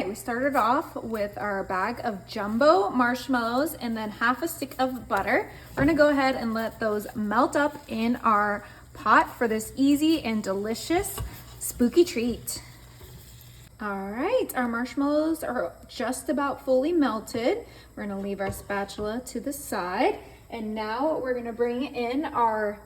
right, we started off with our bag of jumbo marshmallows and then half a stick of butter. We're gonna go ahead and let those melt up in our pot for this easy and delicious spooky treat. All right, our marshmallows are just about fully melted. We're gonna leave our spatula to the side. And now we're gonna bring in our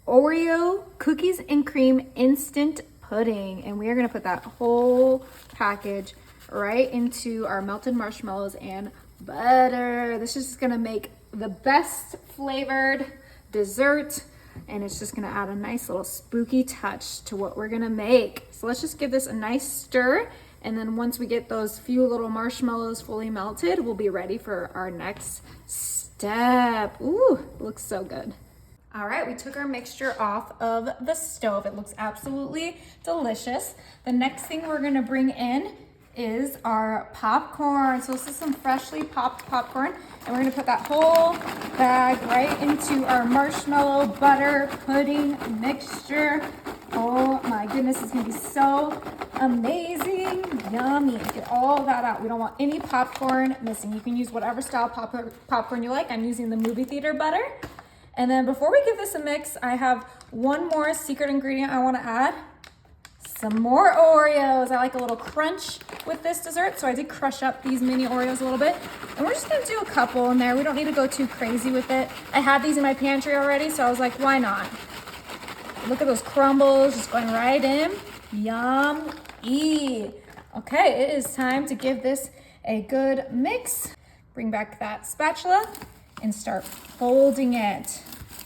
Oreo cookies and cream instant pudding, and we are going to put that whole package right into our melted marshmallows and butter. This is just going to make the best flavored dessert, and it's just going to add a nice little spooky touch to what we're going to make. So let's just give this a nice stir, and then once we get those few little marshmallows fully melted, we'll be ready for our next step. Ooh, looks so good. All right, we took our mixture off of the stove. It looks absolutely delicious. The next thing we're gonna bring in is our popcorn. So this is some freshly popped popcorn, and we're gonna put that whole bag right into our marshmallow butter pudding mixture. Oh my goodness, it's gonna be so amazing, yummy. Get all that out. We don't want any popcorn missing. You can use whatever style popcorn you like. I'm using the movie theater butter. And then before we give this a mix, I have one more secret ingredient I want to add. Some more Oreos. I like a little crunch with this dessert, so I did crush up these mini Oreos a little bit. And we're just going to do a couple in there. We don't need to go too crazy with it. I had these in my pantry already, so I was like, why not? Look at those crumbles just going right in. Yum-y. Okay, it is time to give this a good mix. Bring back that spatula and start folding it.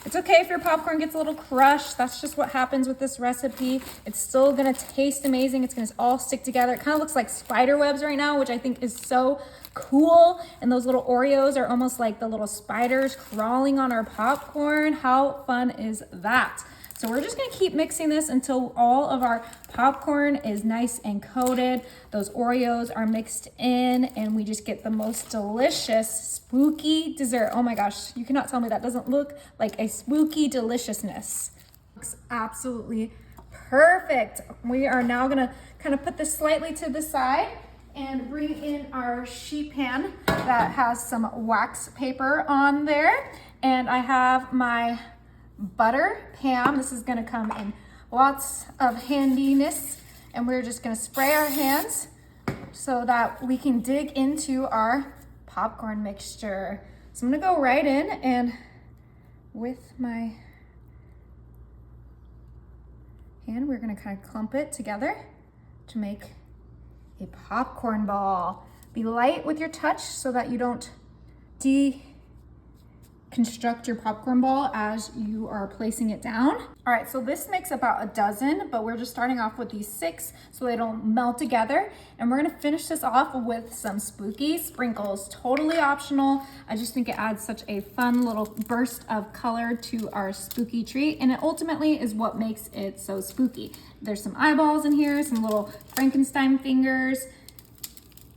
It's okay if your popcorn gets a little crushed. That's just what happens with this recipe. It's still gonna taste amazing. It's gonna all stick together. It kind of looks like spider webs right now, which I think is so cool. And those little Oreos are almost like the little spiders crawling on our popcorn. How fun is that? So we're just gonna keep mixing this until all of our popcorn is nice and coated. Those Oreos are mixed in, and we just get the most delicious spooky dessert. Oh my gosh, you cannot tell me that doesn't look like a spooky deliciousness. Looks absolutely perfect. We are now gonna kind of put this slightly to the side and bring in our sheet pan that has some wax paper on there. And I have my butter pan. This is gonna come in lots of handiness, and we're just gonna spray our hands so that we can dig into our popcorn mixture. So I'm gonna go right in, and with my hand, we're gonna kind of clump it together to make a popcorn ball. Be light with your touch so that you don't construct your popcorn ball as you are placing it down. All right, so this makes about a dozen, but we're just starting off with these 6 so they don't melt together. And we're gonna finish this off with some spooky sprinkles, totally optional. I just think it adds such a fun little burst of color to our spooky treat, and it ultimately is what makes it so spooky. There's some eyeballs in here, some little Frankenstein fingers,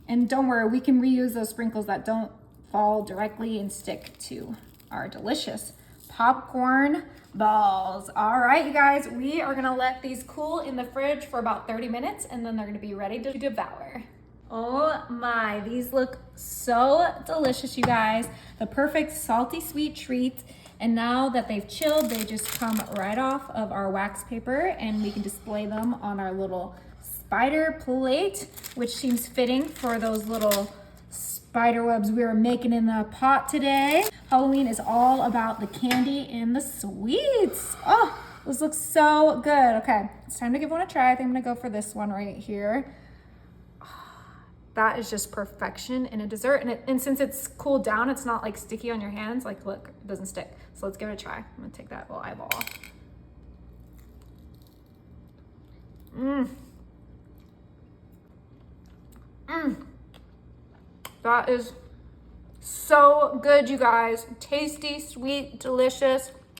and don't worry, we can reuse those sprinkles that don't fall directly and stick to our delicious popcorn balls. All right, you guys, we are gonna let these cool in the fridge for about 30 minutes, and then they're gonna be ready to devour. Oh my, these look so delicious, you guys. The perfect salty sweet treat. And now that they've chilled, they just come right off of our wax paper, and we can display them on our little spider plate, which seems fitting for those little spider webs we are making in the pot today. Halloween is all about the candy and the sweets. Oh, this looks so good. Okay, it's time to give one a try. I think I'm gonna go for this one right here. That is just perfection in a dessert. And since it's cooled down, it's not like sticky on your hands. Like, look, it doesn't stick. So let's give it a try. I'm gonna take that little eyeball off. That is so good, you guys. Tasty, sweet, delicious.